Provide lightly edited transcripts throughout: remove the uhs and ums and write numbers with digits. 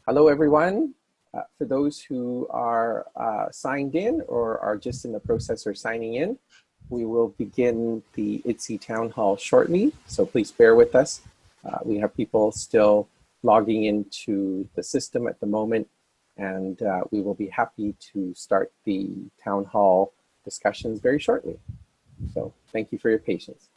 Hello, everyone. For those who are signed in or are just in the process of signing in, we will begin the IDDSI Town Hall shortly, so please bear with us. We have people still logging into the system at the moment, and we will be happy to start the Town Hall discussions very shortly. So thank you for your patience.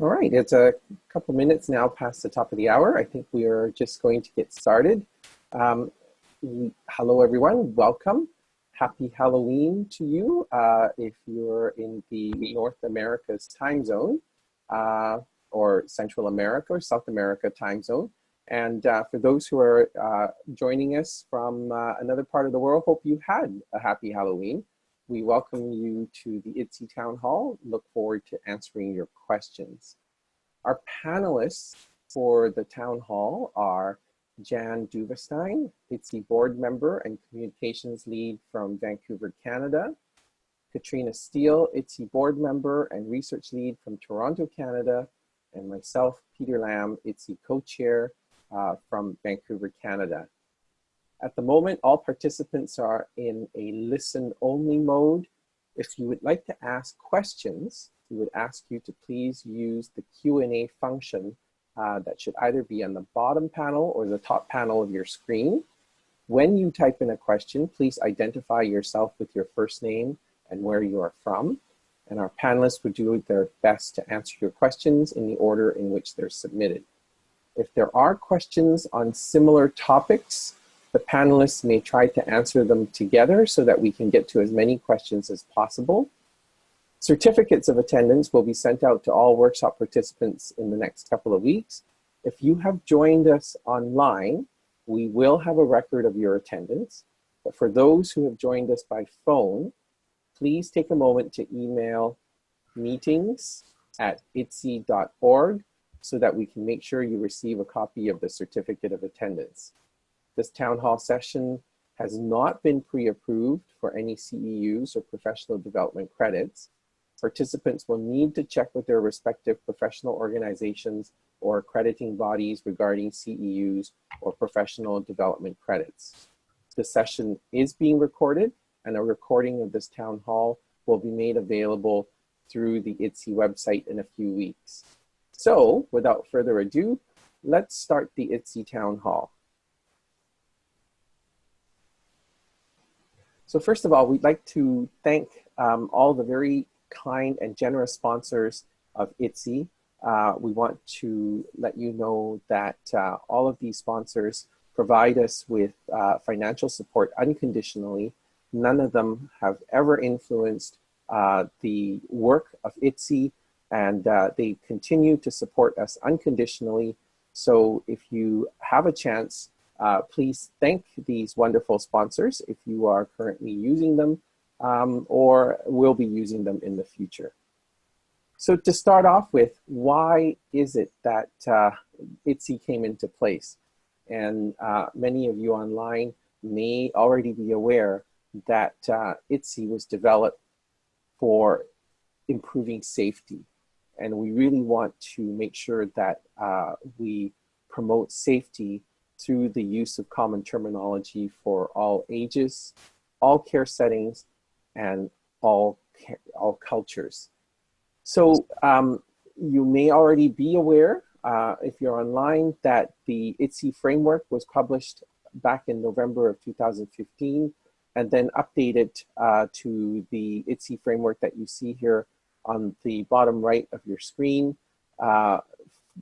All right, it's a couple minutes now past the top of the hour. I think we are just going to get started. Hello, everyone. Welcome. Happy Halloween to you if you're in the North America's time zone or Central America or South America time zone. And for those who are joining us from another part of the world, hope you had a happy Halloween. We welcome you to the IDDSI Town Hall. Look forward to answering your questions. Our panelists for the Town Hall are Jan Duvestein, IDDSI board member and communications lead from Vancouver, Canada. Katrina Steele, IDDSI board member and research lead from Toronto, Canada. And myself, Peter Lam, IDDSI co-chair from Vancouver, Canada. At the moment, all participants are in a listen-only mode. If you would like to ask questions, we would ask you to please use the Q&A function that should either be on the bottom panel or the top panel of your screen. When you type in a question, please identify yourself with your first name and where you are from. And our panelists would do their best to answer your questions in the order in which they're submitted. If there are questions on similar topics, the panelists may try to answer them together so that we can get to as many questions as possible. Certificates of attendance will be sent out to all workshop participants in the next couple of weeks. If you have joined us online, we will have a record of your attendance. But for those who have joined us by phone, please take a moment to email meetings@idsi.org so that we can make sure you receive a copy of the certificate of attendance. This town hall session has not been pre-approved for any CEUs or professional development credits. Participants will need to check with their respective professional organizations or accrediting bodies regarding CEUs or professional development credits. The session is being recorded, and a recording of this town hall will be made available through the IDDSI website in a few weeks. So, without further ado, let's start the IDDSI town hall. So first of all, we'd like to thank all the very kind and generous sponsors of IDDSI. We want to let you know that all of these sponsors provide us with financial support unconditionally. None of them have ever influenced the work of IDDSI, and they continue to support us unconditionally. So if you have a chance, please thank these wonderful sponsors if you are currently using them or will be using them in the future. So to start off with, why is it that IDDSI came into place? And many of you online may already be aware that IDDSI was developed for improving safety. And we really want to make sure that we promote safety through the use of common terminology for all ages, all care settings, and all cultures. So you may already be aware, if you're online, that the IDDSI framework was published back in November of 2015, and then updated to the IDDSI framework that you see here on the bottom right of your screen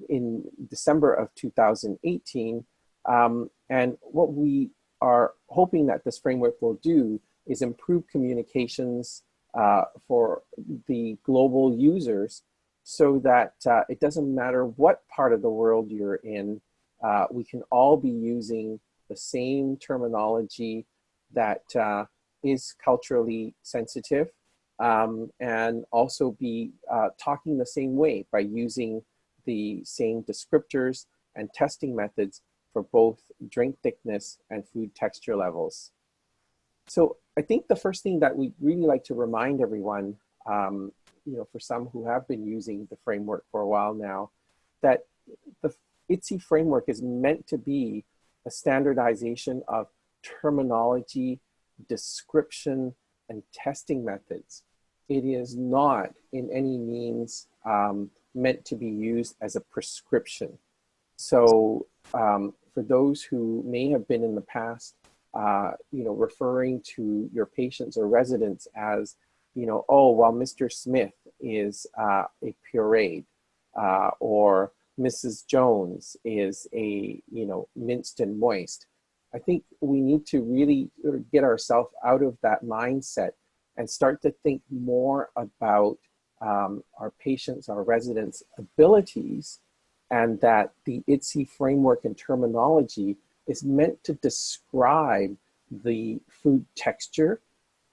in December of 2018. And what we are hoping that this framework will do is improve communications for the global users, so that it doesn't matter what part of the world you're in, we can all be using the same terminology that is culturally sensitive, and also be talking the same way by using the same descriptors and testing methods for both drink thickness and food texture levels. So I think the first thing that we'd really like to remind everyone, for some who have been using the framework for a while now, that the IDDSI framework is meant to be a standardization of terminology, description, and testing methods. It is not in any means meant to be used as a prescription. So for those who may have been in the past, referring to your patients or residents as, oh, well, Mr. Smith is a pureed, or Mrs. Jones is a, minced and moist. I think we need to really get ourselves out of that mindset and start to think more about our patients, our residents' abilities, and that the IDDSI framework and terminology is meant to describe the food texture,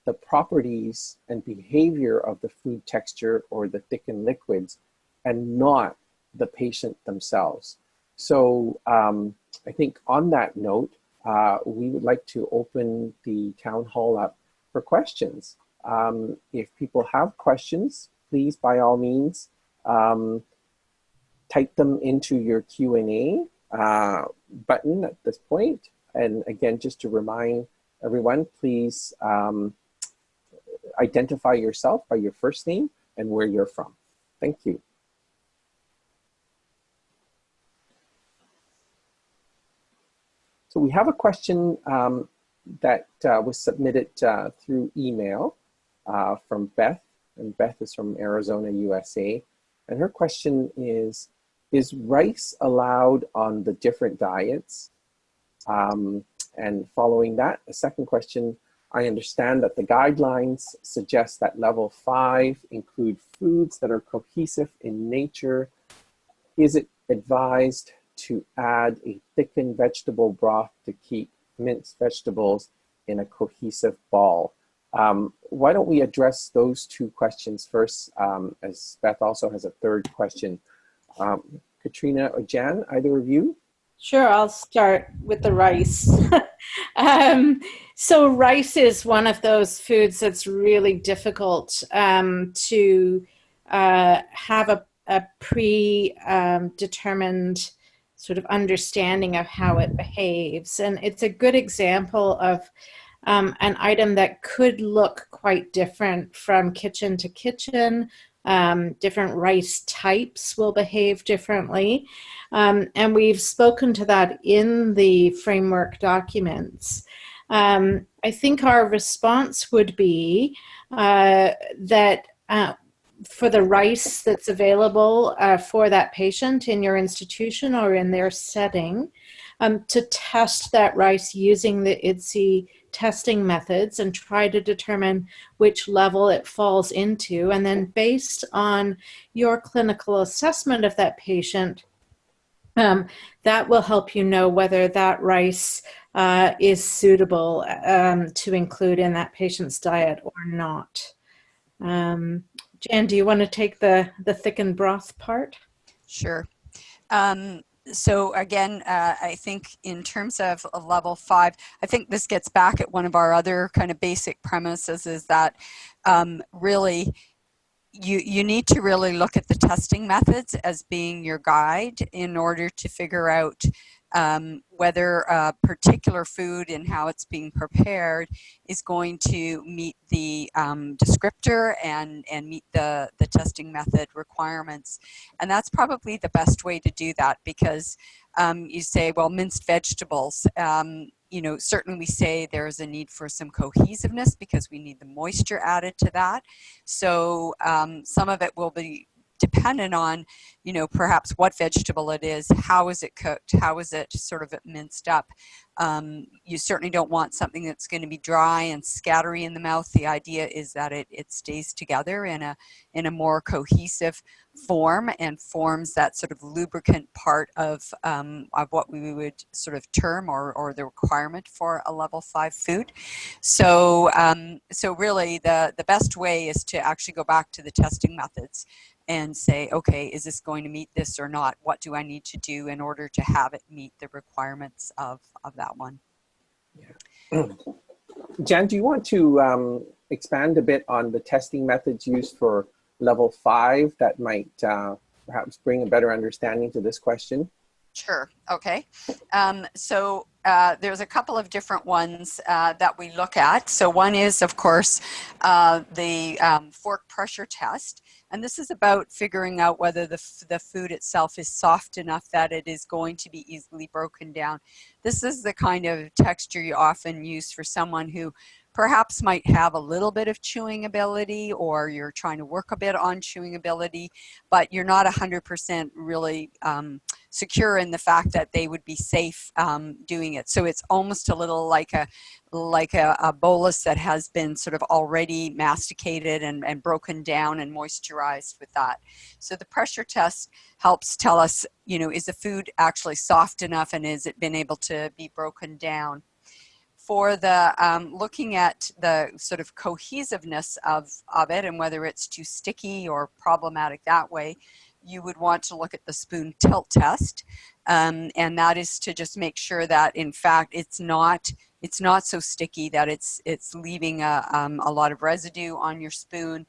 the properties and behavior of the food texture or the thickened liquids, and not the patient themselves. So I think on that note, we would like to open the town hall up for questions. If people have questions, please, by all means, type them into your Q&A button at this point. And again, just to remind everyone, please identify yourself by your first name and where you're from. Thank you. So we have a question that was submitted through email from Beth, and Beth is from Arizona, USA. And her question is rice allowed on the different diets? And following that, a second question, I understand that the guidelines suggest that level 5 include foods that are cohesive in nature. Is it advised to add a thickened vegetable broth to keep minced vegetables in a cohesive ball? Why don't we address those two questions first, as Beth also has a third question. Katrina or Jan, either of you? Sure, I'll start with the rice. So rice is one of those foods that's really difficult to have a predetermined sort of understanding of how it behaves. And it's a good example of an item that could look quite different from kitchen to kitchen. Different rice types will behave differently. And we've spoken to that in the framework documents. I think our response would be that for the rice that's available for that patient in your institution or in their setting, to test that rice using the IDDSI testing methods and try to determine which level it falls into. And then based on your clinical assessment of that patient, that will help you know whether that rice is suitable to include in that patient's diet or not. Jan, do you want to take the thickened broth part? Sure. So again, I think in terms of level 5, I think this gets back at one of our other kind of basic premises, is that really you need to really look at the testing methods as being your guide in order to figure out whether a particular food and how it's being prepared is going to meet the descriptor and meet the testing method requirements. And that's probably the best way to do that, because you say, well, minced vegetables, you know, certainly we say there's a need for some cohesiveness because we need the moisture added to that. So some of it will be dependent on, you know, perhaps what vegetable it is, how is it cooked, how is it sort of minced up. You certainly don't want something that's going to be dry and scattery in the mouth. The idea is that it stays together in a more cohesive form and forms that sort of lubricant part of what we would sort of term or the requirement for a level 5 food. So so really the best way is to actually go back to the testing methods and say, okay, is this going to meet this or not? What do I need to do in order to have it meet the requirements of that one? Yeah. Jan, do you want to expand a bit on the testing methods used for level 5 that might perhaps bring a better understanding to this question? Sure. Okay. So there's a couple of different ones that we look at. So one is, of course, the fork pressure test. And this is about figuring out whether the food itself is soft enough that it is going to be easily broken down. This is the kind of texture you often use for someone who perhaps might have a little bit of chewing ability, or you're trying to work a bit on chewing ability, but you're not 100% really secure in the fact that they would be safe doing it. So it's almost a little like a bolus that has been sort of already masticated and broken down and moisturized with that. So the pressure test helps tell us, you know, is the food actually soft enough and is it been able to be broken down? For the looking at the sort of cohesiveness of it and whether it's too sticky or problematic that way, you would want to look at the spoon tilt test, and that is to just make sure that in fact it's not so sticky that it's leaving a lot of residue on your spoon,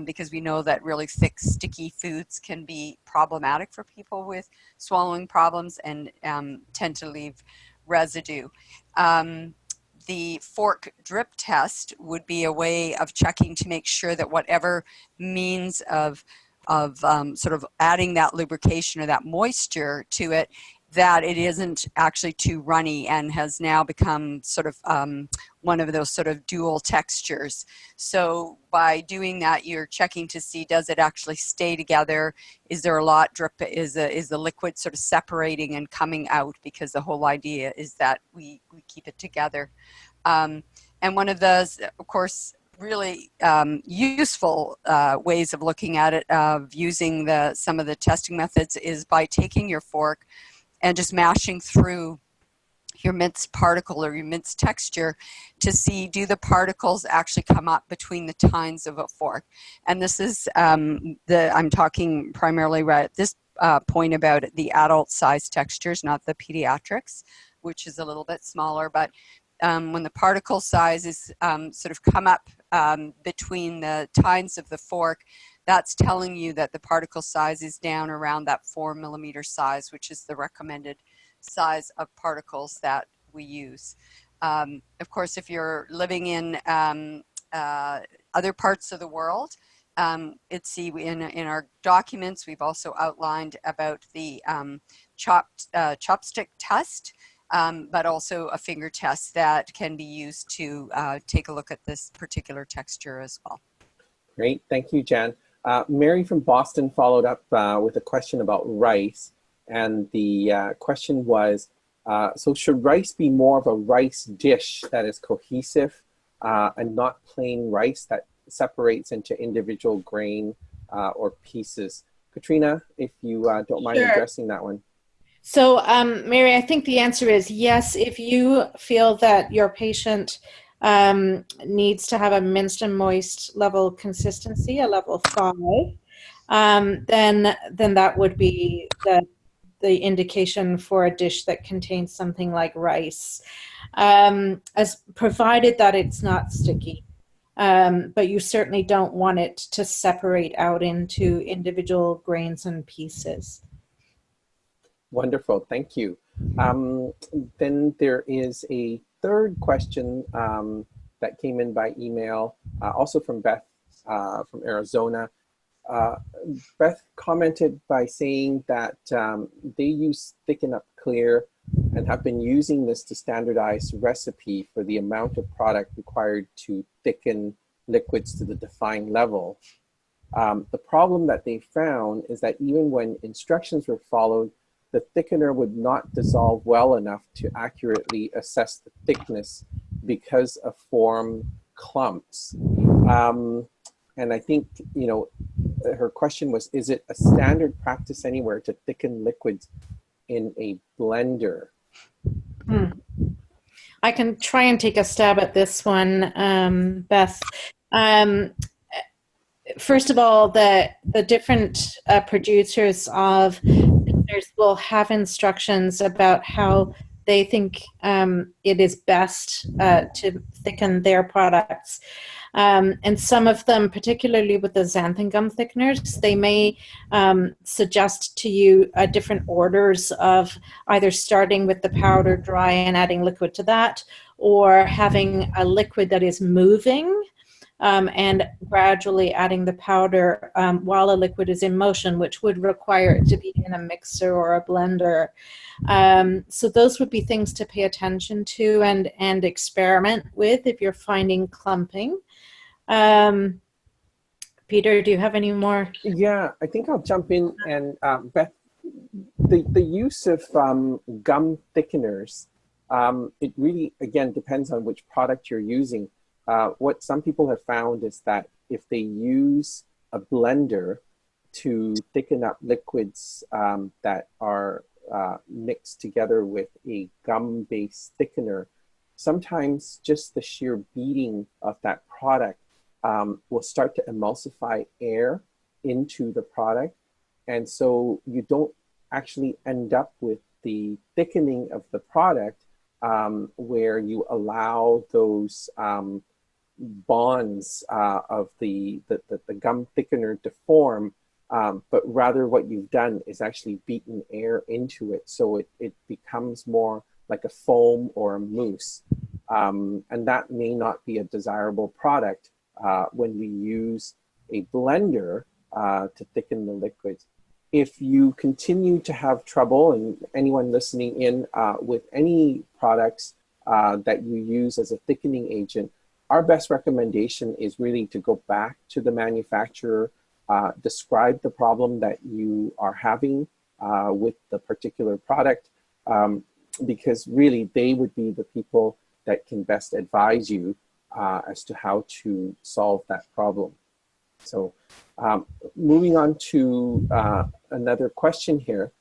because we know that really thick sticky foods can be problematic for people with swallowing problems and tend to leave residue. The fork drip test would be a way of checking to make sure that whatever means of sort of adding that lubrication or that moisture to it, that it isn't actually too runny and has now become sort of one of those sort of dual textures. So by doing that, you're checking to see, does it actually stay together? Is there a lot drip? Is the liquid sort of separating and coming out? Because the whole idea is that we keep it together. And one of those, of course, really useful ways of looking at it, of using some of the testing methods, is by taking your fork and just mashing through your minced particle or your minced texture to see, do the particles actually come up between the tines of a fork? And this is I'm talking primarily right at this point about the adult size textures, not the pediatrics, which is a little bit smaller. But when the particle sizes sort of come up between the tines of the fork, that's telling you that the particle size is down around that 4 millimeter size, which is the recommended size of particles that we use. Of course, if you're living in other parts of the world, in our documents, we've also outlined about the chopstick test, but also a finger test that can be used to take a look at this particular texture as well. Great, thank you, Jan. Mary from Boston followed up with a question about rice, and the question was, so should rice be more of a rice dish that is cohesive and not plain rice that separates into individual grain or pieces? Katrina, if you don't mind addressing that one. So, Mary, I think the answer is yes. If you feel that your patient needs to have a minced and moist level consistency, a level 5, then that would be the indication for a dish that contains something like rice, as provided that it's not sticky. but you certainly don't want it to separate out into individual grains and pieces. Wonderful, thank you. Then there is a third question that came in by email, also from Beth from Arizona. Beth commented by saying that they use Thicken Up Clear and have been using this to standardize recipe for the amount of product required to thicken liquids to the defined level. The problem that they found is that even when instructions were followed, the thickener would not dissolve well enough to accurately assess the thickness because of form clumps. And I think, you know, her question was, is it a standard practice anywhere to thicken liquids in a blender? I can try and take a stab at this one, Beth. First of all, the different producers of thickeners will have instructions about how they think it is best to thicken their products. And some of them, particularly with the xanthan gum thickeners, they may suggest to you different orders of either starting with the powder dry and adding liquid to that, or having a liquid that is moving and gradually adding the powder while a liquid is in motion, which would require it to be in a mixer or a blender. So those would be things to pay attention to and experiment with if you're finding clumping. Peter, do you have any more? Yeah, I think I'll jump in. And Beth, the use of gum thickeners, it really, again, depends on which product you're using. What some people have found is that if they use a blender to thicken up liquids that are mixed together with a gum-based thickener, sometimes just the sheer beating of that product will start to emulsify air into the product. And so you don't actually end up with the thickening of the product where you allow those bonds of the gum thickener to form, but rather what you've done is actually beaten air into it. So it becomes more like a foam or a mousse. And that may not be a desirable product when we use a blender to thicken the liquids. If you continue to have trouble, and anyone listening in with any products that you use as a thickening agent, our best recommendation is really to go back to the manufacturer, describe the problem that you are having with the particular product, because really they would be the people that can best advise you as to how to solve that problem. So moving on to another question here.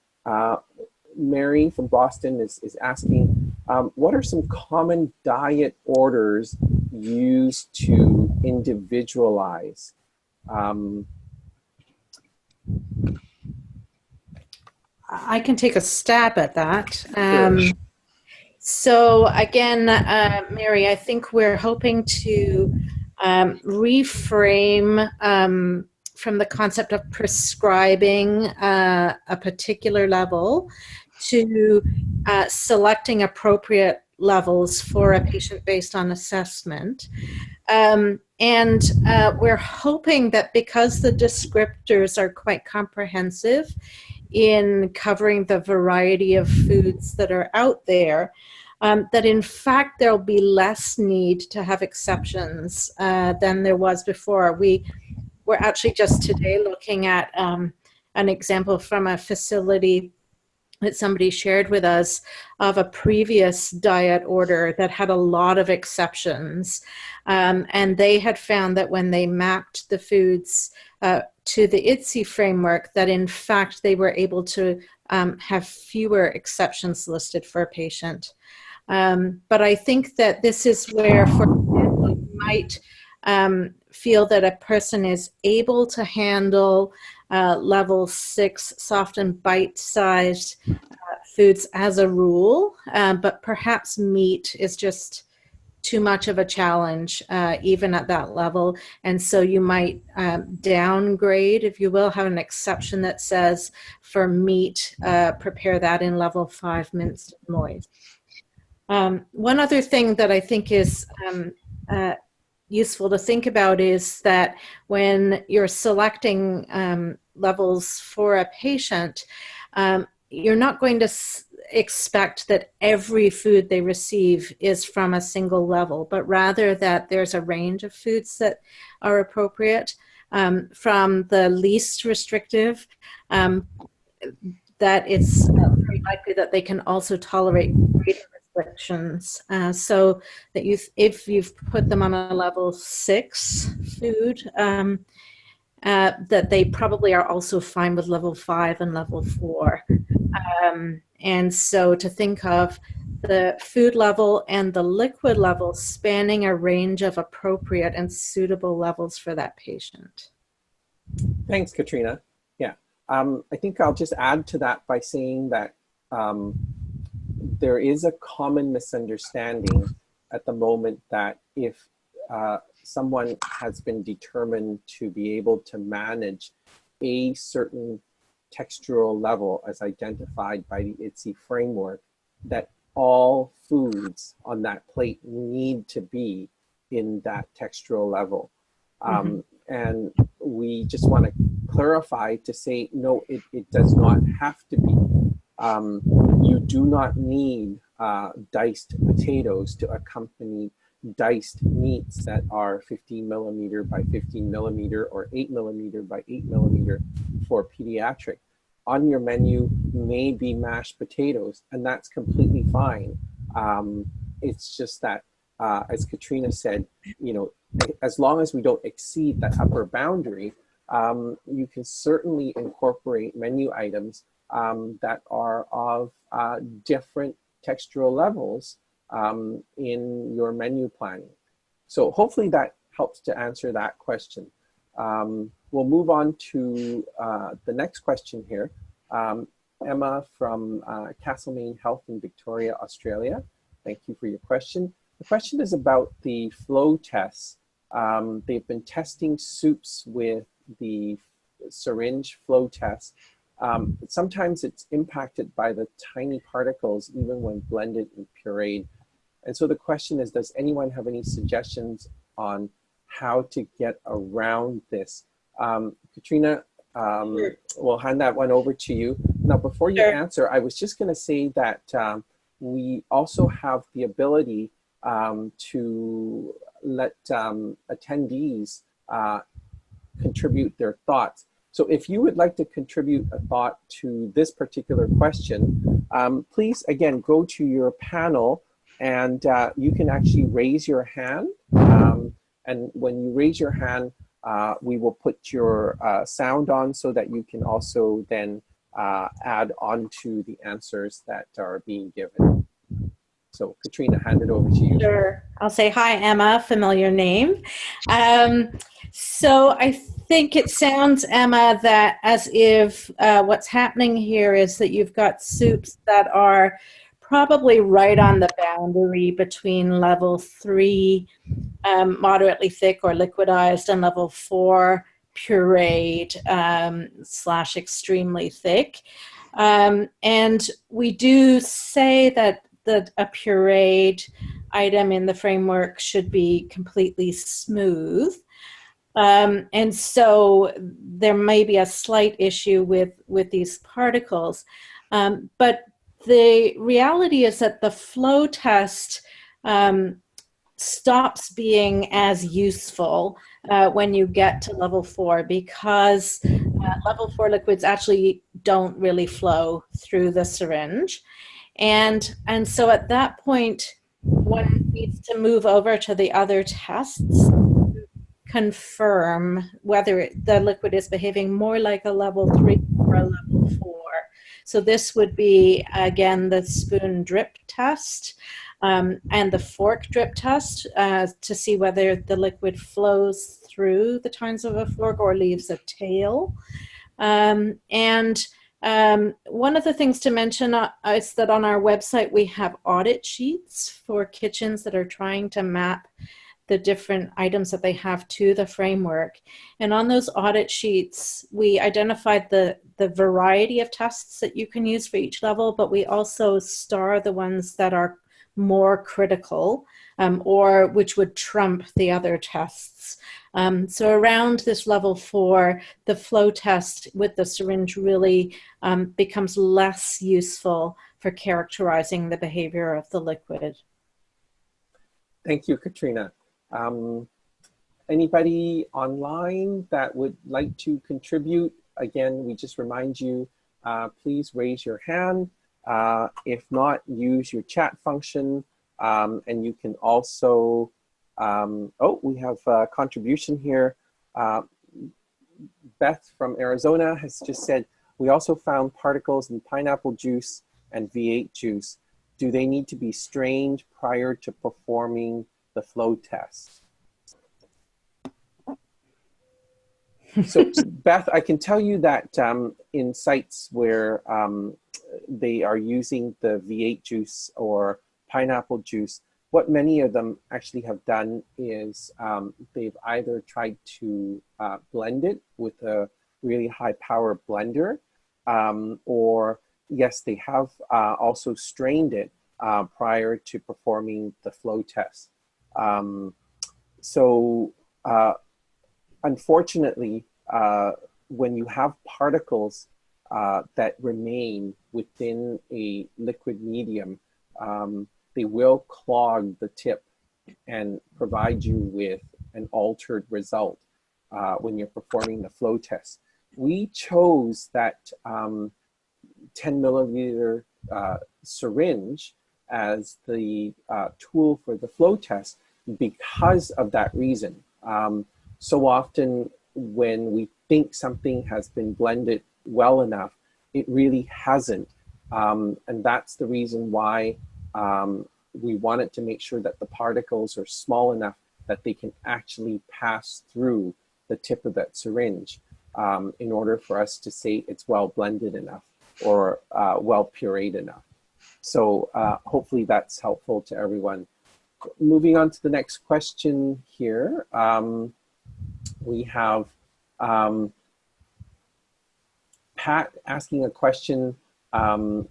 Mary from Boston is asking, what are some common diet orders used to individualize? I can take a stab at that. Sure. So again, Mary, I think we're hoping to reframe from the concept of prescribing a particular level to selecting appropriate levels for a patient based on assessment. And we're hoping that because the descriptors are quite comprehensive in covering the variety of foods that are out there, that in fact there'll be less need to have exceptions than there was before. We were actually just today looking at an example from a facility that somebody shared with us of a previous diet order that had a lot of exceptions. And they had found that when they mapped the foods to the IDDSI framework, that in fact they were able to have fewer exceptions listed for a patient. But I think that this is where, for example, you might feel that a person is able to handle level 6 soft and bite-sized foods as a rule, but perhaps meat is just too much of a challenge, even at that level. And so you might downgrade, if you will, have an exception that says for meat, prepare that in level 5 minced and moist. One other thing that I think is useful to think about is that when you're selecting levels for a patient, you're not going to expect that every food they receive is from a single level, but rather that there's a range of foods that are appropriate, from the least restrictive, that it's very likely that they can also tolerate greater restrictions. So that if you've put them on a level 6 food, that they probably are also fine with level 5 and level 4. And so to think of the food level and the liquid level spanning a range of appropriate and suitable levels for that patient. Thanks, Katrina. Yeah, I think I'll just add to that by saying that there is a common misunderstanding at the moment that if someone has been determined to be able to manage a certain textural level as identified by the IDDSI framework, that all foods on that plate need to be in that textural level. And we just want to clarify to say, no, it does not have to be. You do not need diced potatoes to accompany diced meats that are 15 millimeter by 15 millimeter or 8 millimeter by 8 millimeter for pediatric. On your menu may be mashed potatoes, and that's completely fine. It's just that, as Katrina said, you know, as long as we don't exceed that upper boundary, you can certainly incorporate menu items that are of different textural levels in your menu planning. So hopefully that helps to answer that question. We'll move on to the next question here. Emma from Castlemaine Health in Victoria, Australia. Thank you for your question. The question is about the flow tests. They've been testing soups with the syringe flow test. Sometimes it's impacted by the tiny particles even when blended and pureed. And so the question is, does anyone have any suggestions on how to get around this? Katrina, we'll hand that one over to you. Now, before you answer, I was just going to say that we also have the ability to let attendees contribute their thoughts. So if you would like to contribute a thought to this particular question, please, again, go to your panel and you can actually raise your hand. And when you raise your hand, we will put your sound on so that you can also then add on to the answers that are being given. So Katrina, hand it over to you. Sure. I'll say hi, Emma, familiar name. So I think it sounds, Emma, that as if what's happening here is that you've got soups that are probably right on the boundary between level 3, moderately thick or liquidized, and level 4, pureed / extremely thick. And we do say that a pureed item in the framework should be completely smooth. And so there may be a slight issue with these particles. But the reality is that the flow test stops being as useful when you get to level 4, because level 4 liquids actually don't really flow through the syringe. And so at that point, one needs to move over to the other tests to confirm whether the liquid is behaving more like a level 3 or a level 4. So this would be, again, the spoon drip test and the fork drip test to see whether the liquid flows through the tines of a fork or leaves a tail. And One of the things to mention is that on our website we have audit sheets for kitchens that are trying to map the different items that they have to the framework. And on those audit sheets, we identified the variety of tests that you can use for each level, but we also star the ones that are more critical, or which would trump the other tests. So around this level 4, the flow test with the syringe really becomes less useful for characterizing the behavior of the liquid. Thank you, Katrina. Anybody online that would like to contribute? Again, we just remind you, please raise your hand. If not, use your chat function. And you can also, oh, we have a contribution here. Beth from Arizona has just said, we also found particles in pineapple juice and V8 juice. Do they need to be strained prior to performing the flow test? So Beth, I can tell you that in sites where they are using the V8 juice or pineapple juice, what many of them actually have done is they've either tried to blend it with a really high power blender, or yes, they have also strained it prior to performing the flow test. Unfortunately, when you have particles that remain within a liquid medium, they will clog the tip and provide you with an altered result when you're performing the flow test. We chose that 10 milliliter syringe as the tool for the flow test because of that reason. So often when we think something has been blended well enough, it really hasn't. And that's the reason why we wanted to make sure that the particles are small enough that they can actually pass through the tip of that syringe in order for us to say it's well blended enough or well pureed enough. So hopefully that's helpful to everyone. Moving on to the next question here. We have Pat asking a question, and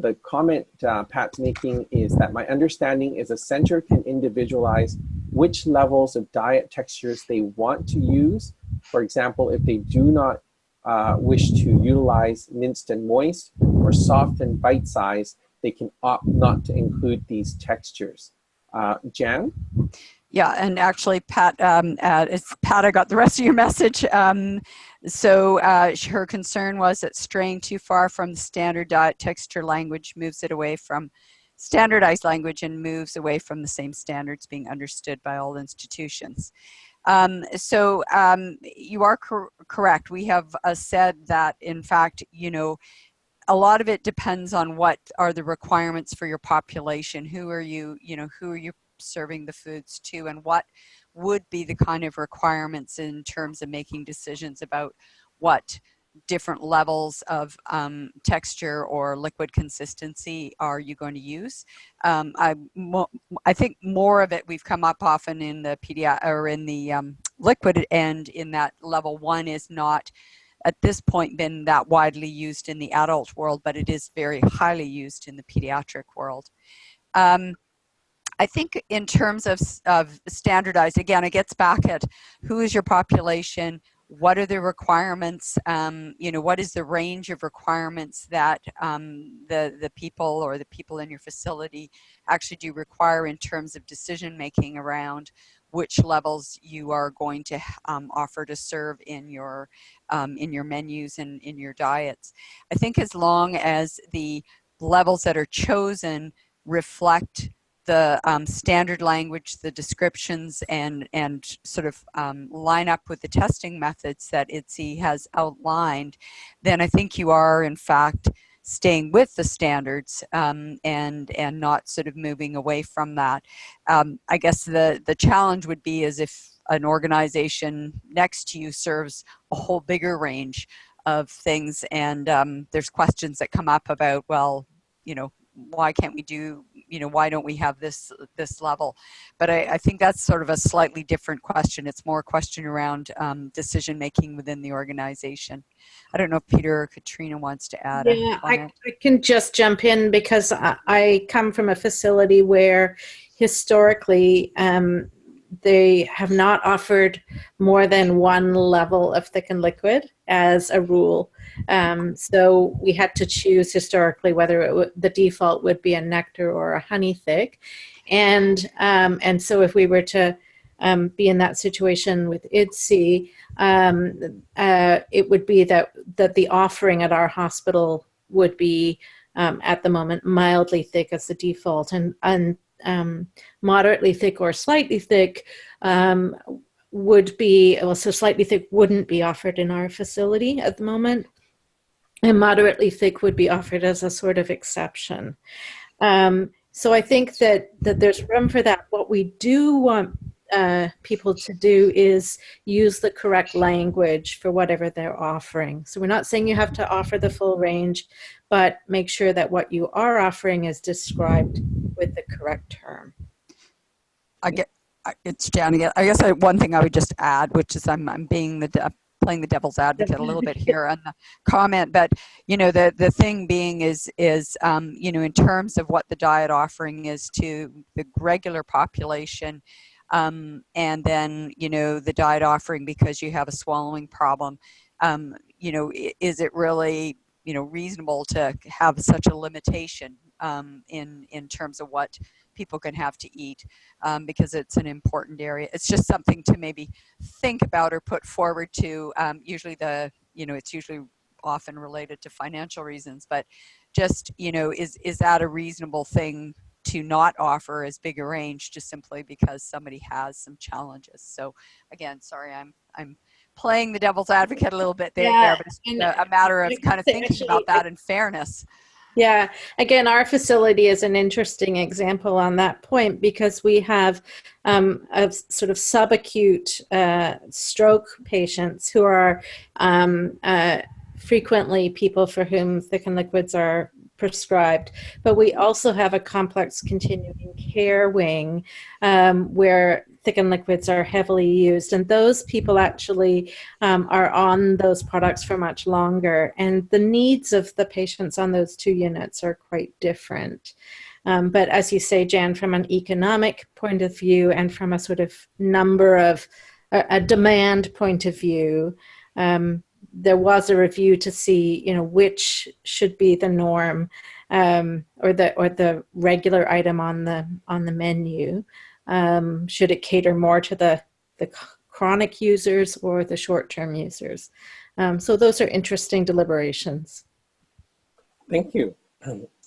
the comment Pat's making is that my understanding is a center can individualize which levels of diet textures they want to use. For example, if they do not wish to utilize minced and moist or soft and bite-sized, they can opt not to include these textures. Jan? Yeah, and actually, Pat, it's Pat, I got the rest of your message. So her concern was that straying too far from the standard diet texture language moves it away from standardized language and moves away from the same standards being understood by all institutions. You are correct. We have said that, in fact, you know, a lot of it depends on what are the requirements for your population. Who are you, who are you serving the foods to, and what would be the kind of requirements in terms of making decisions about what different levels of texture or liquid consistency are you going to use. I think more of it we've come up often in the liquid end, in that level 1 is not at this point been that widely used in the adult world, but it is very highly used in the pediatric world. I think in terms of standardized, again, it gets back at who is your population, what are the requirements, what is the range of requirements that the people or the people in your facility actually do require in terms of decision making around which levels you are going to offer to serve in your menus and in your diets. I think as long as the levels that are chosen reflect the standard language, the descriptions, and sort of line up with the testing methods that IDDSI has outlined, then I think you are in fact staying with the standards and not sort of moving away from that. I guess the challenge would be is if an organization next to you serves a whole bigger range of things, and there's questions that come up about, well, you know, why can't we do, you know, why don't we have this level? But I think that's sort of a slightly different question. It's more a question around decision making within the organization. I don't know if Peter or Katrina wants to add a comment. I can just jump in because I come from a facility where historically they have not offered more than one level of thickened liquid as a rule. So we had to choose historically whether the default would be a nectar or a honey thick. And so if we were to be in that situation with IDDSI, it would be that the offering at our hospital would be at the moment mildly thick as the default, and moderately thick or slightly thick would be, well, so slightly thick wouldn't be offered in our facility at the moment, and moderately thick would be offered as a sort of exception. So I think that there's room for that. What we do want people to do is use the correct language for whatever they're offering. So we're not saying you have to offer the full range, but make sure that what you are offering is described with the correct term. It's Jan again. I guess one thing I would just add, which is I'm being playing the devil's advocate a little bit here on the comment, but you know, the thing being is you know, in terms of what the diet offering is to the regular population, and then, you know, the diet offering because you have a swallowing problem, you know, is it really, you know, reasonable to have such a limitation in terms of what people can have to eat, because it's an important area. It's just something to maybe think about or put forward to, usually you know, it's usually often related to financial reasons, but just, you know, is that a reasonable thing to not offer as big a range just simply because somebody has some challenges? So again, sorry, I'm playing the devil's advocate a little bit there, but it's a matter of kind of thinking about that in fairness. Yeah, again, our facility is an interesting example on that point because we have a sort of subacute stroke patients who are frequently people for whom thickened liquids are prescribed, but we also have a complex continuing care wing where thickened liquids are heavily used, and those people actually are on those products for much longer, and the needs of the patients on those two units are quite different. But as you say, Jan, from an economic point of view and from a sort of number of a demand point of view, there was a review to see, you know, which should be the norm or the regular item on the menu. Should it cater more to the chronic users or the short-term users? So those are interesting deliberations. Thank you.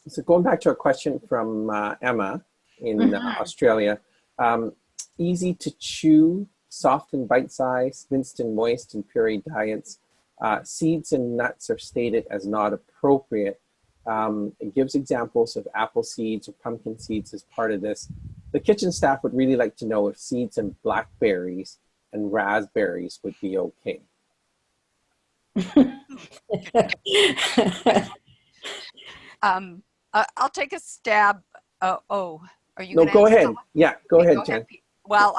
So going back to a question from Emma in Australia, easy to chew, soft and bite-sized, minced and moist and puree diets. Seeds and nuts are stated as not appropriate. It gives examples of apple seeds or pumpkin seeds as part of this. The kitchen staff would really like to know if seeds and blackberries and raspberries would be okay. I'll take a stab. Are you? No, go ahead. Yeah, go ahead, Jen. Well,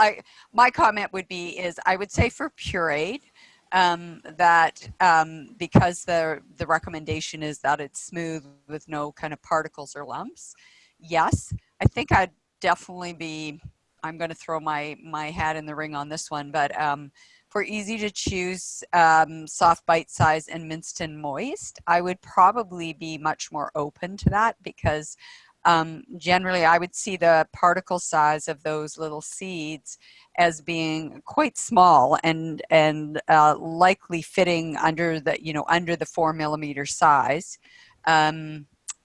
my comment would be I would say for pureed, that because the recommendation is that it's smooth with no kind of particles or lumps. Yes, I think I'd definitely be, I'm going to throw my hat in the ring on this one, but for easy to choose, soft bite size and minced and moist, I would probably be much more open to that because generally I would see the particle size of those little seeds as being quite small and likely fitting under the 4 millimeter size.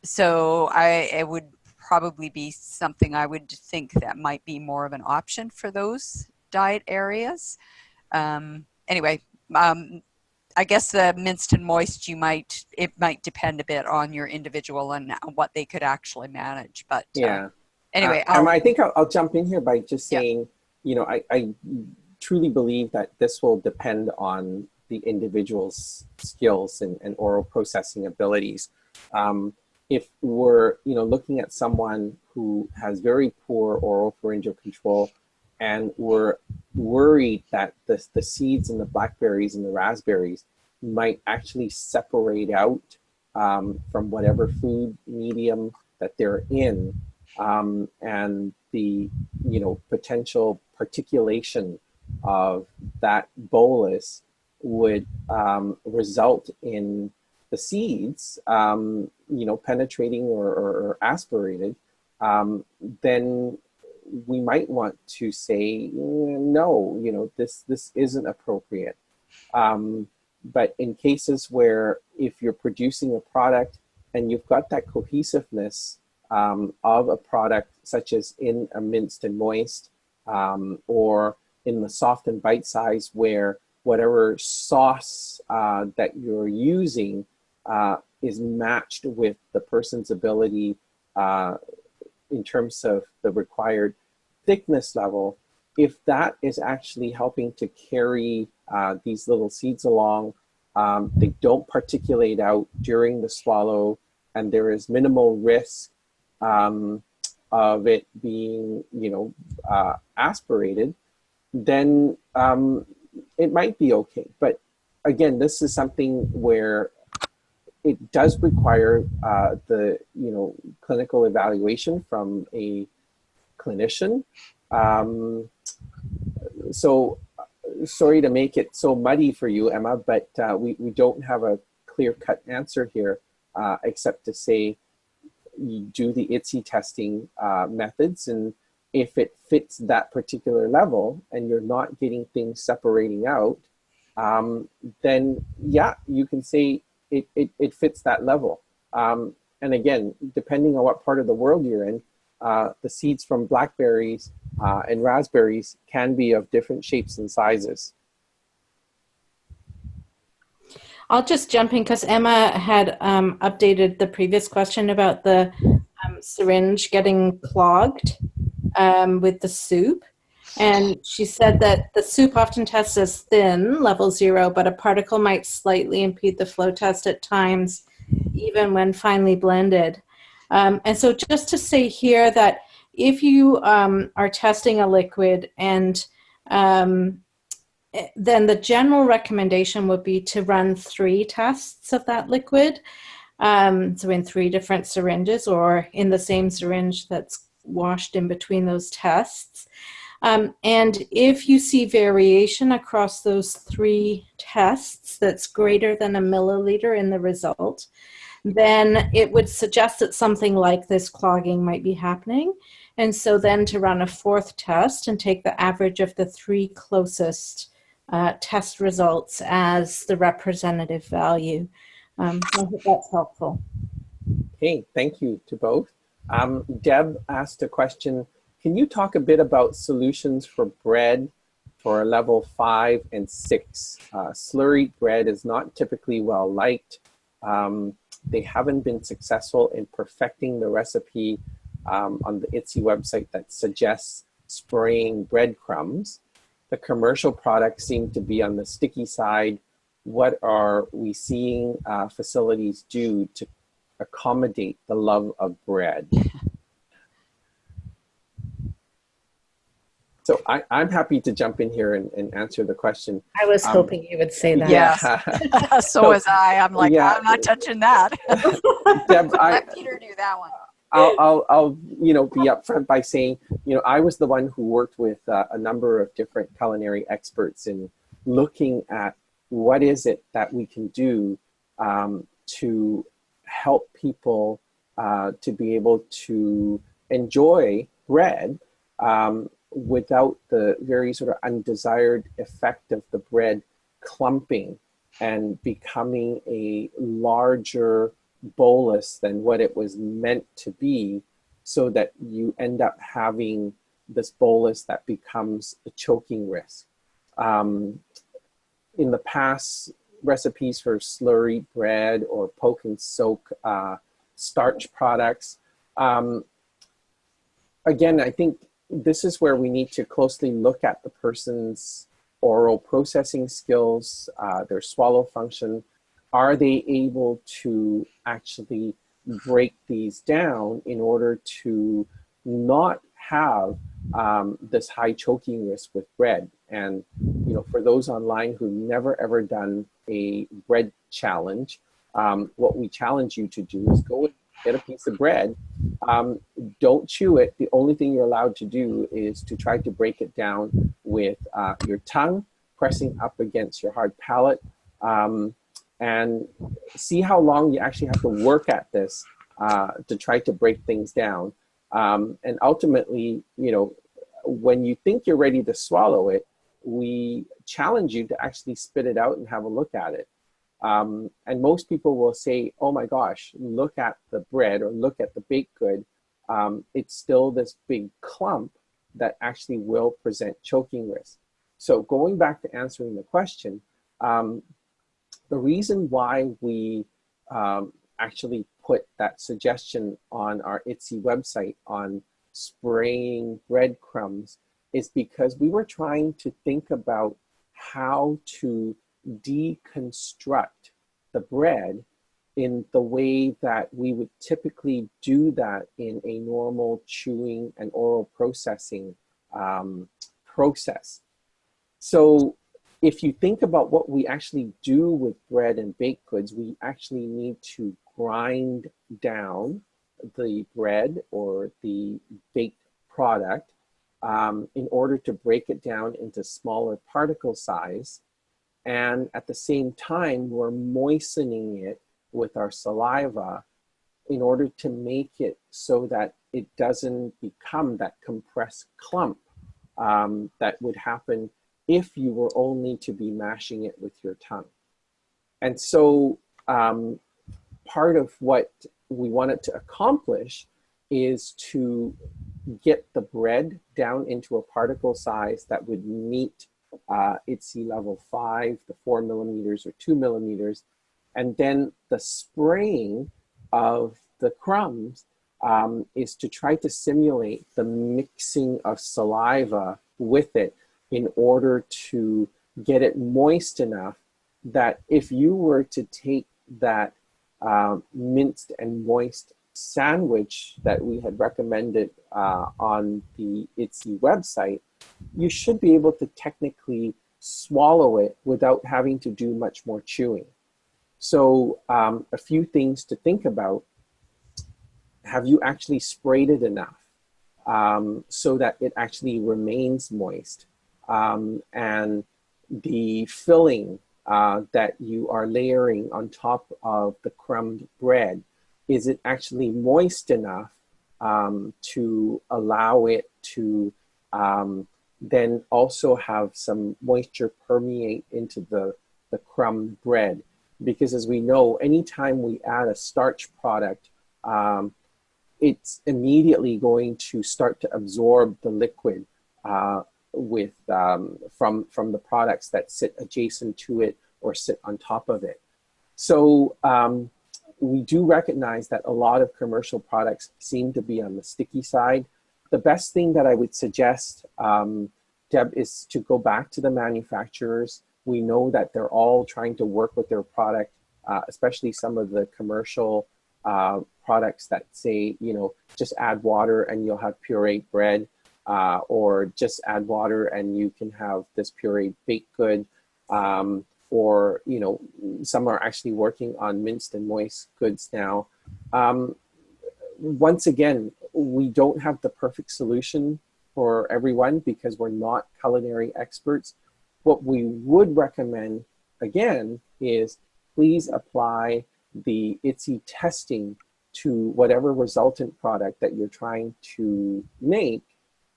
So it would probably be something I would think that might be more of an option for those diet areas. Anyway, I guess the minced and moist, it might depend a bit on your individual and what they could actually manage. But yeah. Anyway, I think I'll jump in here by just saying, you know, I truly believe that this will depend on the individual's skills and oral processing abilities. If we're looking at someone who has very poor oral pharyngeal control, and we're worried that the seeds in the blackberries and the raspberries might actually separate out from whatever food medium that they're in, and the potential particulation of that bolus would result in the seeds penetrating or aspirated, then we might want to say no, this isn't appropriate. But in cases where if you're producing a product and you've got that cohesiveness of a product, such as in a minced and moist, or in the soft and bite size, where whatever sauce that you're using is matched with the person's ability in terms of the required thickness level, if that is actually helping to carry these little seeds along, they don't particulate out during the swallow, and there is minimal risk of it being, aspirated, then it might be okay. But again, this is something where it does require the clinical evaluation from a clinician. So sorry to make it so muddy for you, Emma, but we don't have a clear-cut answer here, except to say you do the IDDSI testing methods, and if it fits that particular level and you're not getting things separating out, then yeah, you can say it fits that level. And again, depending on what part of the world you're in, the seeds from blackberries and raspberries can be of different shapes and sizes. I'll just jump in because Emma had updated the previous question about the syringe getting clogged with the soup. And she said that the soup often tests as thin, level 0, but a particle might slightly impede the flow test at times, even when finely blended. And so just to say here that if you are testing a liquid, and then the general recommendation would be to run 3 tests of that liquid. So in 3 different syringes, or in the same syringe that's washed in between those tests. And if you see variation across those 3 tests that's greater than 1 milliliter in the result, then it would suggest that something like this clogging might be happening. And so then to run a 4th test and take the average of the 3 closest test results as the representative value. I hope that's helpful. Okay, thank you to both. Deb asked a question. Can you talk a bit about solutions for bread for level 5 and 6? Slurry bread is not typically well liked. They haven't been successful in perfecting the recipe on the IDDSI website that suggests spraying breadcrumbs. The commercial products seem to be on the sticky side. What are we seeing facilities do to accommodate the love of bread? So I'm happy to jump in here and answer the question. I was hoping you would say that. Yeah. So was I. I'm like, yeah. I'm not touching that. Deb, Let Peter do that one. I'll be upfront by saying, I was the one who worked with a number of different culinary experts in looking at what is it that we can do to help people to be able to enjoy bread without the very sort of undesired effect of the bread clumping and becoming a larger bolus than what it was meant to be, so that you end up having this bolus that becomes a choking risk. In the past, recipes for slurry bread or poke and soak starch products, again, I think this is where we need to closely look at the person's oral processing skills, their swallow function. Are they able to actually break these down in order to not have this high choking risk with bread? And for those online who've never ever done a bread challenge, what we challenge you to do is go and get a piece of bread. Don't chew it. The only thing you're allowed to do is to try to break it down with your tongue, pressing up against your hard palate, and see how long you actually have to work at this to try to break things down. And ultimately, when you think you're ready to swallow it, we challenge you to actually spit it out and have a look at it. And most people will say, oh my gosh, look at the bread or look at the baked good. It's still this big clump that actually will present choking risk. So going back to answering the question, the reason why we actually put that suggestion on our IDDSI website on spraying breadcrumbs is because we were trying to think about how to deconstruct the bread in the way that we would typically do that in a normal chewing and oral processing process. So if you think about what we actually do with bread and baked goods, we actually need to grind down the bread or the baked product in order to break it down into smaller particle size. And at the same time, we're moistening it with our saliva in order to make it so that it doesn't become that compressed clump that would happen if you were only to be mashing it with your tongue. And so part of what we wanted to accomplish is to get the bread down into a particle size that would meet IDDSI level 5, the 4 millimeters or 2 millimeters. And then the spraying of the crumbs is to try to simulate the mixing of saliva with it in order to get it moist enough that if you were to take that minced and moist sandwich that we had recommended on the IDDSI website, you should be able to technically swallow it without having to do much more chewing. So a few things to think about. Have you actually sprayed it enough so that it actually remains moist? And the filling that you are layering on top of the crumbed bread, is it actually moist enough to allow it to then also have some moisture permeate into the crumb bread? Because as we know, anytime we add a starch product, it's immediately going to start to absorb the liquid with from the products that sit adjacent to it or sit on top of it. So we do recognize that a lot of commercial products seem to be on the sticky side. The best thing that I would suggest, Deb, is to go back to the manufacturers. We know that they're all trying to work with their product, especially some of the commercial products that say, just add water and you'll have pureed bread, or just add water and you can have this pureed baked good, or some are actually working on minced and moist goods now. Once again, we don't have the perfect solution for everyone because we're not culinary experts. What we would recommend, again, is please apply the IDDSI testing to whatever resultant product that you're trying to make.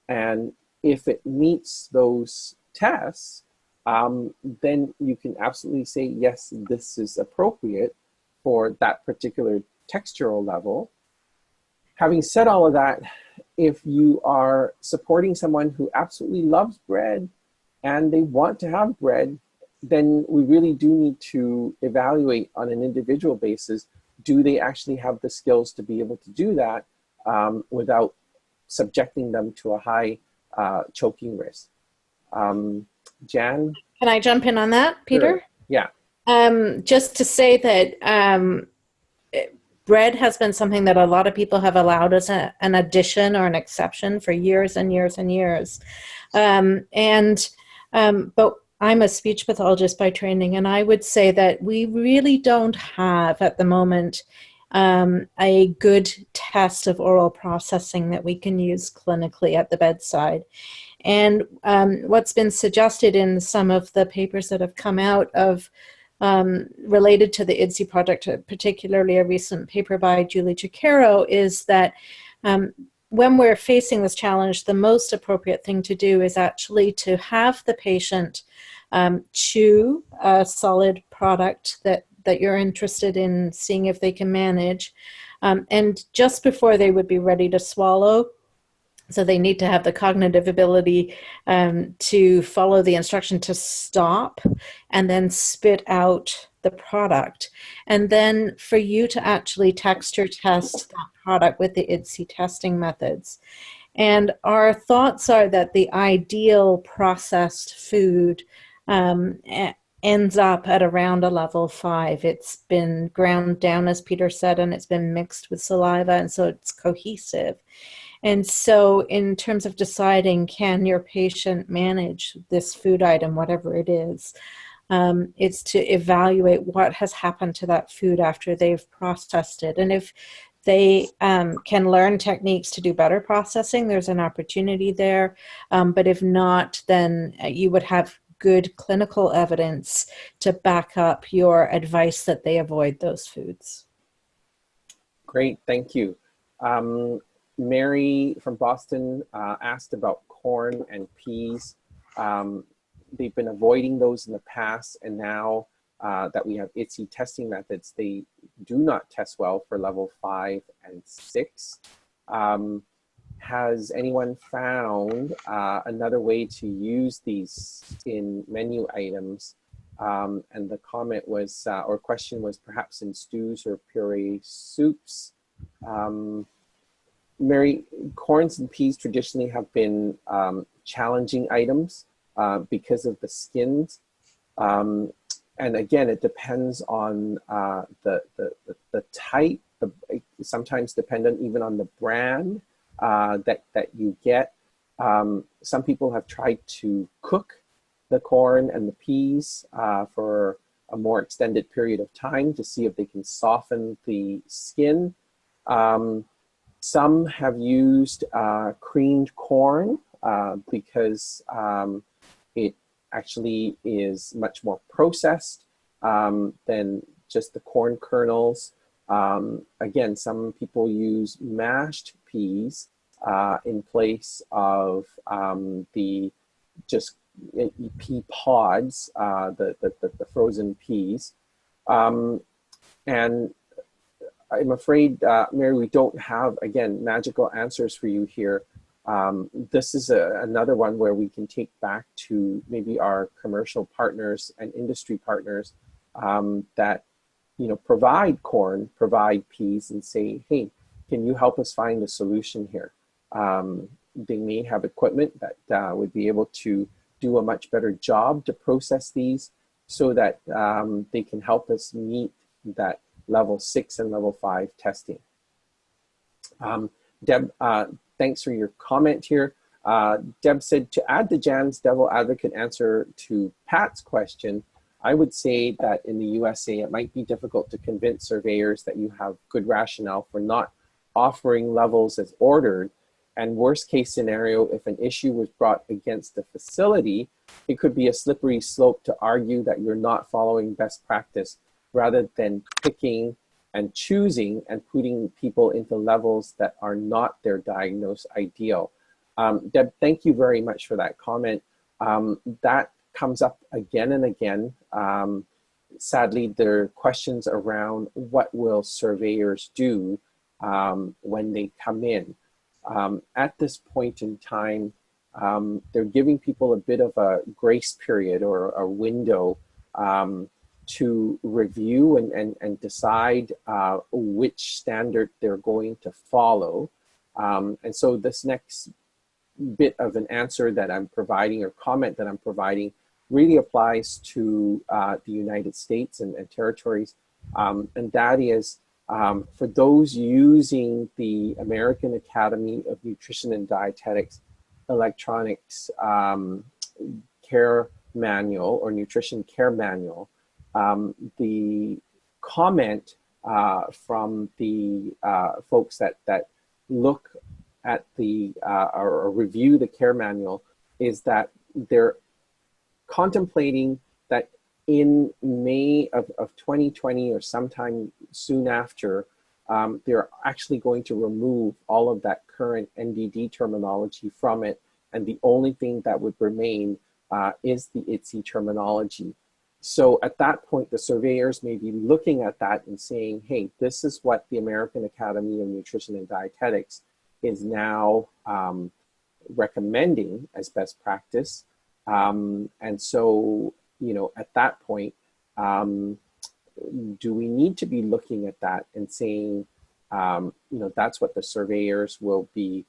And if it meets those tests, then you can absolutely say, yes, this is appropriate for that particular textural level. Having said all of that, if you are supporting someone who absolutely loves bread and they want to have bread, then we really do need to evaluate on an individual basis, do they actually have the skills to be able to do that without subjecting them to a high choking risk? Jan? Can I jump in on that, Peter? Sure. Yeah. Just to say that bread has been something that a lot of people have allowed as an addition or an exception for years and years and years. But I'm a speech pathologist by training, and I would say that we really don't have at the moment a good test of oral processing that we can use clinically at the bedside. And what's been suggested in some of the papers that have come out of related to the IDDSI project, particularly a recent paper by Julie Cicero, is that when we're facing this challenge, the most appropriate thing to do is actually to have the patient chew a solid product that you're interested in seeing if they can manage. And just before they would be ready to swallow, so they need to have the cognitive ability to follow the instruction to stop and then spit out the product. And then for you to actually texture test that product with the IDDSI testing methods. And our thoughts are that the ideal processed food ends up at around a level 5. It's been ground down, as Peter said, and it's been mixed with saliva, and so it's cohesive. And so in terms of deciding, can your patient manage this food item, whatever it is, it's to evaluate what has happened to that food after they've processed it. And if they can learn techniques to do better processing, there's an opportunity there. But if not, then you would have good clinical evidence to back up your advice that they avoid those foods. Great, thank you. Mary from Boston asked about corn and peas. They've been avoiding those in the past, and now that we have IDDSI testing methods, they do not test well for level 5 and 6. Has anyone found another way to use these in menu items? And the comment was, or question was, perhaps in stews or puree soups. Mary, corns and peas traditionally have been challenging items because of the skins. And again, it depends on the type, sometimes dependent even on the brand that you get. Some people have tried to cook the corn and the peas for a more extended period of time to see if they can soften the skin. Some have used creamed corn because it actually is much more processed than just the corn kernels. Again, some people use mashed peas in place of the just pea pods, the frozen peas. And I'm afraid, Mary, we don't have, again, magical answers for you here. This is another one where we can take back to maybe our commercial partners and industry partners that, you know, provide corn, provide peas, and say, hey, can you help us find a solution here? They may have equipment that would be able to do a much better job to process these so that they can help us meet that level 6 and level 5 testing. Deb, thanks for your comment here. Deb said, to add to Jan's devil advocate answer to Pat's question, I would say that in the USA, it might be difficult to convince surveyors that you have good rationale for not offering levels as ordered. And worst case scenario, if an issue was brought against the facility, it could be a slippery slope to argue that you're not following best practice rather than picking and choosing and putting people into levels that are not their diagnosed ideal. Deb, thank you very much for that comment. That comes up again and again. Sadly, there are questions around what will surveyors do when they come in. At this point in time, they're giving people a bit of a grace period or a window to review and decide which standard they're going to follow. And so this next bit of an answer that I'm providing or comment that I'm providing really applies to the United States and territories. And that is for those using the American Academy of Nutrition and Dietetics electronics care manual or nutrition care manual, the comment from the folks that look at the or review the care manual is that they're contemplating that in May of 2020 or sometime soon after, they're actually going to remove all of that current NDD terminology from it, and the only thing that would remain is the IDDSI terminology. So at that point, the surveyors may be looking at that and saying, hey, this is what the American Academy of Nutrition and Dietetics is now recommending as best practice. And so, you know, at that point, do we need to be looking at that and saying, you know, that's what the surveyors will be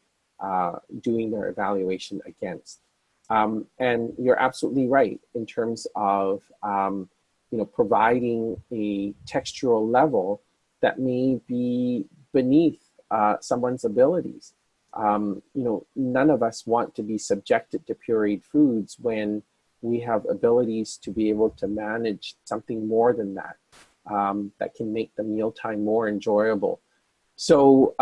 doing their evaluation against? And you're absolutely right in terms of, you know, providing a textural level that may be beneath someone's abilities. You know, none of us want to be subjected to pureed foods when we have abilities to be able to manage something more than that, that can make the mealtime more enjoyable. So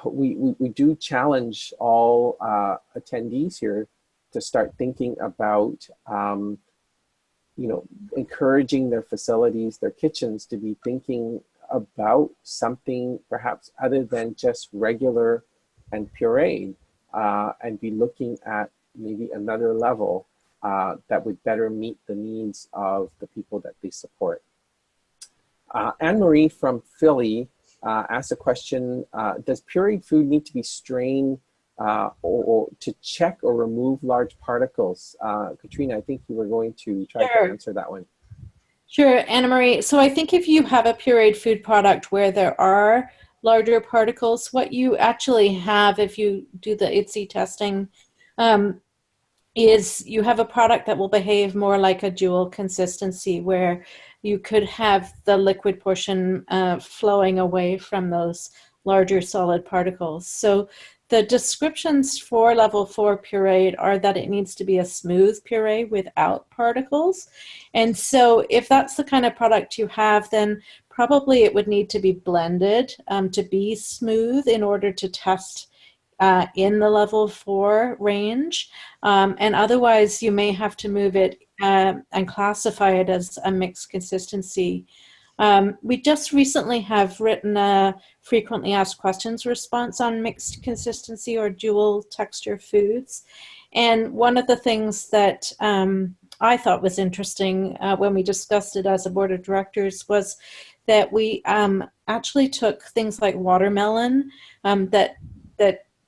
we do challenge all attendees here to start thinking about, you know, encouraging their facilities, their kitchens to be thinking about something perhaps other than just regular and pureed, and be looking at maybe another level that would better meet the needs of the people that they support. Anne-Marie from Philly asked a question, does pureed food need to be strained or to check or remove large particles? Katrina, I think you were going to try to answer that one. Sure, Anna-Marie. So I think if you have a pureed food product where there are larger particles, what you actually have if you do the IDDSI testing is you have a product that will behave more like a dual consistency, where you could have the liquid portion flowing away from those larger solid particles. So the descriptions for level 4 pureed are that it needs to be a smooth puree without particles. And so if that's the kind of product you have, then probably it would need to be blended to be smooth in order to test in the level 4 range. And otherwise you may have to move it and classify it as a mixed consistency. We just recently have written a frequently asked questions response on mixed consistency or dual texture foods. And one of the things that I thought was interesting when we discussed it as a board of directors was that we actually took things like watermelon that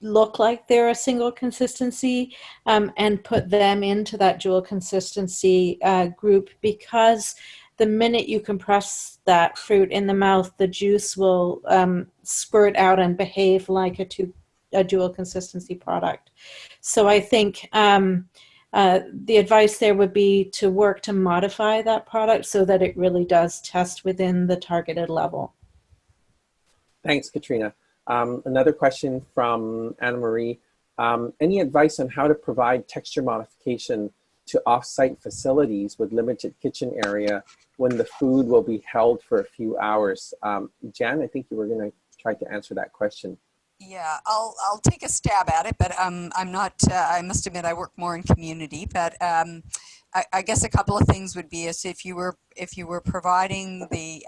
look like they're a single consistency and put them into that dual consistency group, because the minute you compress that fruit in the mouth, the juice will squirt out and behave like a dual consistency product. So I think the advice there would be to work to modify that product so that it really does test within the targeted level. Thanks, Katrina. Another question from Anna-Marie. Any advice on how to provide texture modification to off-site facilities with limited kitchen area when the food will be held for a few hours? Jan, I think you were going to try to answer that question. Yeah, I'll take a stab at it, but I'm not, I must admit I work more in community, but I guess a couple of things would be is if you were providing the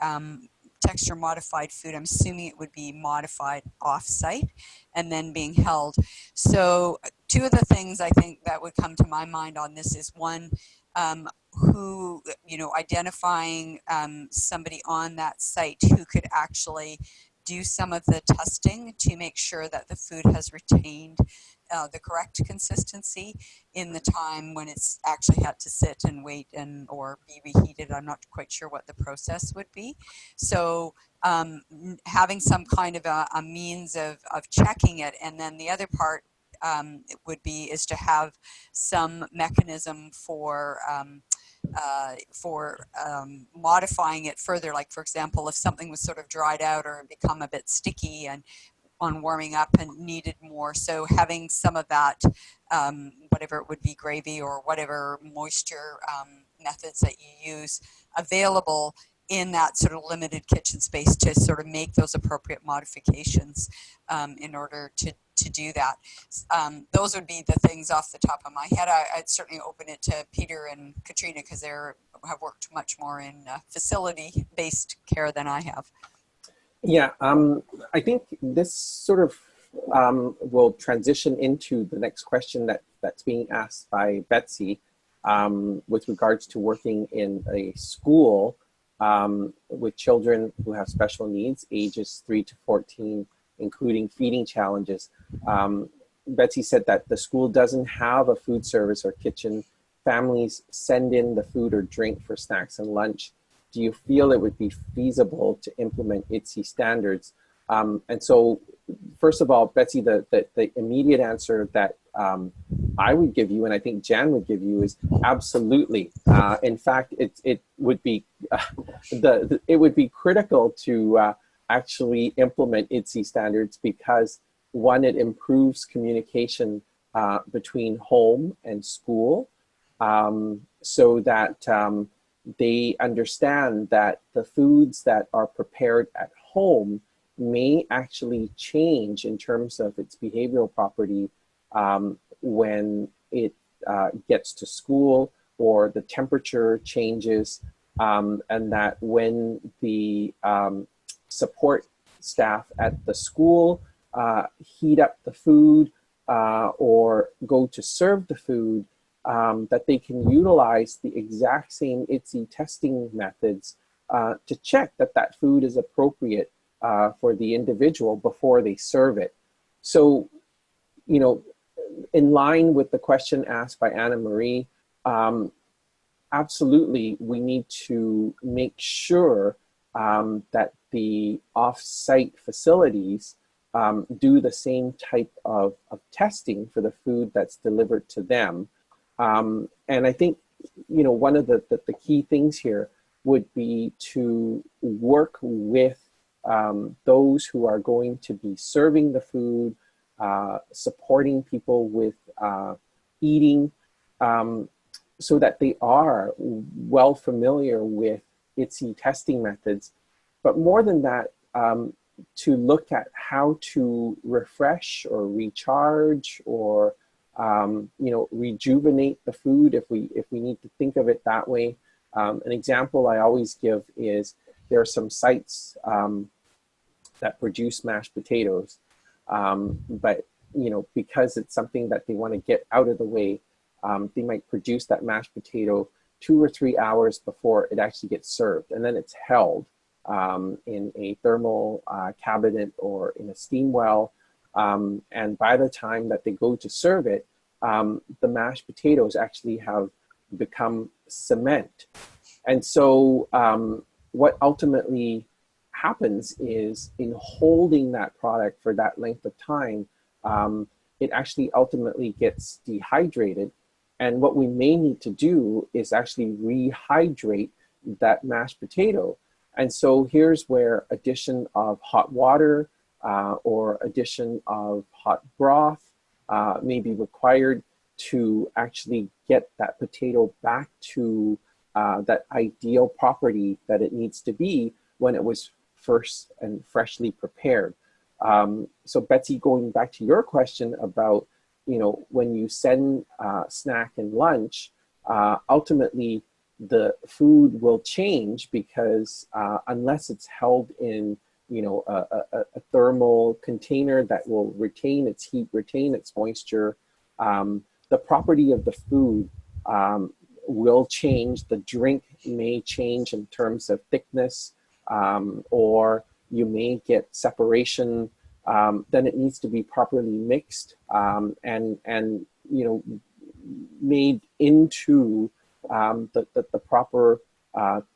texture modified food, I'm assuming it would be modified off-site and then being held. So two of the things I think that would come to my mind on this is one, who, you know, identifying somebody on that site who could actually do some of the testing to make sure that the food has retained the correct consistency in the time when it's actually had to sit and wait and or be reheated. I'm not quite sure what the process would be. So having some kind of a means of checking it. And then the other part is to have some mechanism for modifying it further. Like, for example, if something was sort of dried out or become a bit sticky and on warming up and needed more, so having some of that, whatever it would be, gravy or whatever moisture methods that you use available in that sort of limited kitchen space to sort of make those appropriate modifications in order to do that. Those would be the things off the top of my head. I'd certainly open it to Peter and Katrina, because they have worked much more in facility-based care than I have. Yeah, I think this sort of will transition into the next question that's being asked by Betsy with regards to working in a school with children who have special needs, ages 3 to 14, including feeding challenges. Betsy said that the school doesn't have a food service or kitchen. Families send in the food or drink for snacks and lunch. Do you feel it would be feasible to implement IDDSI standards? And so, first of all, Betsy, the immediate answer that I would give you, and I think Jan would give you, is absolutely. In fact, it would be it would be critical to actually implement IDDSI standards, because one, it improves communication between home and school, so that they understand that the foods that are prepared at home may actually change in terms of its behavioral property when it gets to school, or the temperature changes, and that when the support staff at the school heat up the food or go to serve the food, that they can utilize the exact same IDDSI testing methods to check that that food is appropriate for the individual before they serve it. So, you know, in line with the question asked by Anna Marie, absolutely, we need to make sure that the off-site facilities do the same type of testing for the food that's delivered to them. And I think, you know, one of the key things here would be to work with those who are going to be serving the food, supporting people with eating, so that they are well familiar with IDDSI testing methods. But more than that, to look at how to refresh or recharge or you know, rejuvenate the food, if we need to think of it that way. An example I always give is there are some sites that produce mashed potatoes, but you know, because it's something that they want to get out of the way, they might produce that mashed potato 2 or 3 hours before it actually gets served, and then it's held in a thermal cabinet or in a steam well. And by the time that they go to serve it, the mashed potatoes actually have become cement. And so what ultimately happens is, in holding that product for that length of time, it actually ultimately gets dehydrated. And what we may need to do is actually rehydrate that mashed potato. And so here's where addition of hot water or addition of hot broth may be required to actually get that potato back to that ideal property that it needs to be when it was first and freshly prepared. So Betsy, going back to your question about, you know, when you send snack and lunch, ultimately the food will change, because unless it's held in, you know, a thermal container that will retain its heat, retain its moisture, the property of the food will change. The drink may change in terms of thickness, or you may get separation. Then it needs to be properly mixed and you know, made into the proper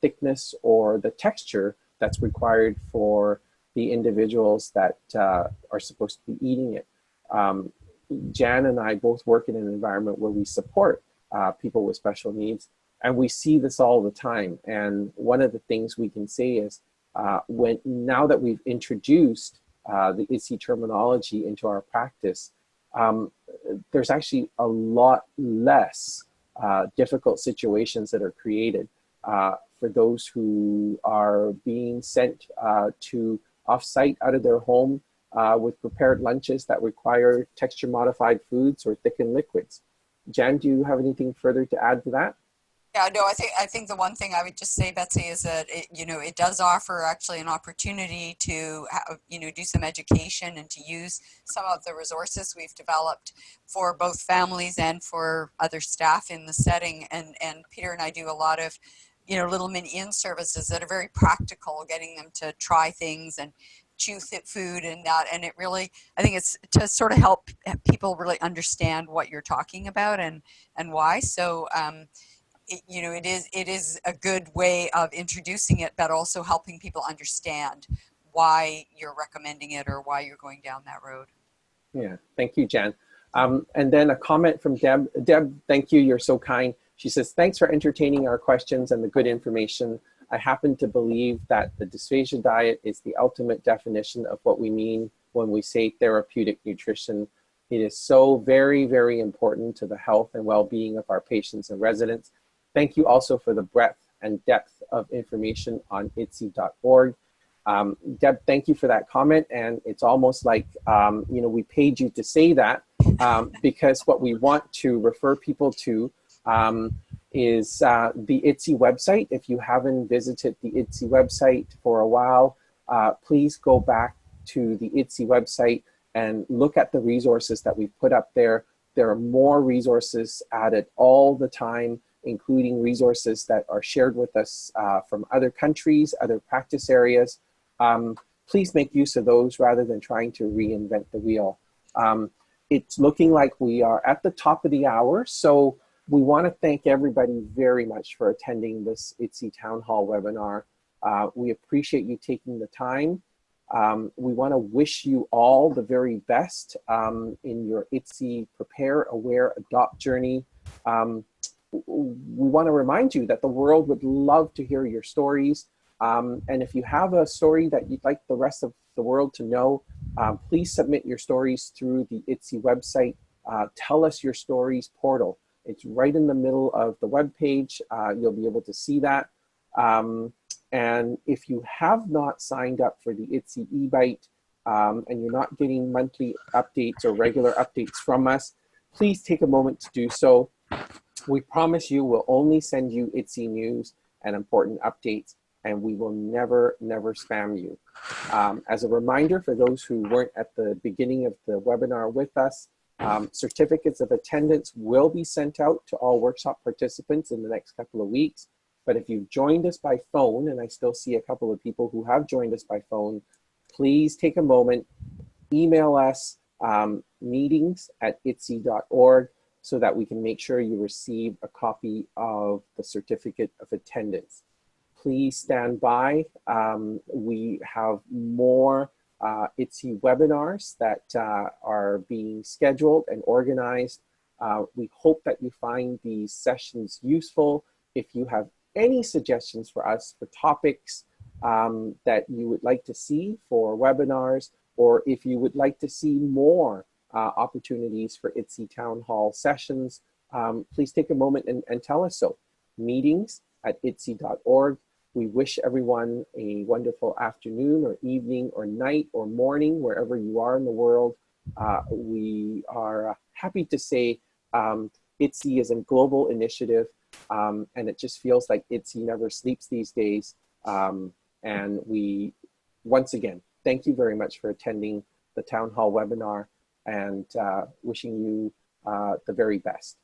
thickness or the texture that's required for the individuals that are supposed to be eating it. Jan and I both work in an environment where we support people with special needs, and we see this all the time. And one of the things we can say is, now that we've introduced the IDDSI terminology into our practice, there's actually a lot less difficult situations that are created for those who are being sent to off-site out of their home with prepared lunches that require texture-modified foods or thickened liquids. Jan, do you have anything further to add to that? Yeah, no, I think the one thing I would just say, Betsy, is that it does offer actually an opportunity to do some education and to use some of the resources we've developed for both families and for other staff in the setting. And Peter and I do a lot of little mini in-services that are very practical, getting them to try things and chew food and that. And it really, I think it's to sort of help people really understand what you're talking about and why. So. It is a good way of introducing it, but also helping people understand why you're recommending it or why you're going down that road. Yeah, thank you, Jan. And then a comment from Deb. Deb, thank you, you're so kind. She says, thanks for entertaining our questions and the good information. I happen to believe that the dysphagia diet is the ultimate definition of what we mean when we say therapeutic nutrition. It is so very, very important to the health and well-being of our patients and residents. Thank you also for the breadth and depth of information on IDDSI.org. Deb, thank you for that comment. And it's almost like, we paid you to say that because what we want to refer people to is the IDDSI website. If you haven't visited the IDDSI website for a while, please go back to the IDDSI website and look at the resources that we've put up there. There are more resources added all the time, including resources that are shared with us from other countries, other practice areas. Please make use of those rather than trying to reinvent the wheel. It's looking like we are at the top of the hour, so we want to thank everybody very much for attending this IDDSI Town Hall webinar. We appreciate you taking the time. We want to wish you all the very best in your IDDSI Prepare, Aware, Adopt journey. We want to remind you that the world would love to hear your stories. And if you have a story that you'd like the rest of the world to know, please submit your stories through the IDDSI website. Tell Us Your Stories portal. It's right in the middle of the web page. You'll be able to see that. And if you have not signed up for the IDDSI eBite and you're not getting monthly updates or regular updates from us, please take a moment to do so. We promise you we'll only send you IDDSI news and important updates, and we will never, never spam you. As a reminder, for those who weren't at the beginning of the webinar with us, certificates of attendance will be sent out to all workshop participants in the next couple of weeks. But if you've joined us by phone, and I still see a couple of people who have joined us by phone, please take a moment, email us meetings@IDDSI.org so that we can make sure you receive a copy of the certificate of attendance. Please stand by. We have more IDDSI webinars that are being scheduled and organized. We hope that you find these sessions useful. If you have any suggestions for us for topics that you would like to see for webinars, or if you would like to see more opportunities for IDDSI Town Hall sessions, please take a moment and tell us so. Meetings@IDDSI.org. We wish everyone a wonderful afternoon or evening or night or morning, wherever you are in the world. We are happy to say IDDSI is a global initiative, and it just feels like IDDSI never sleeps these days. And we, once again, thank you very much for attending the Town Hall webinar, and wishing you the very best.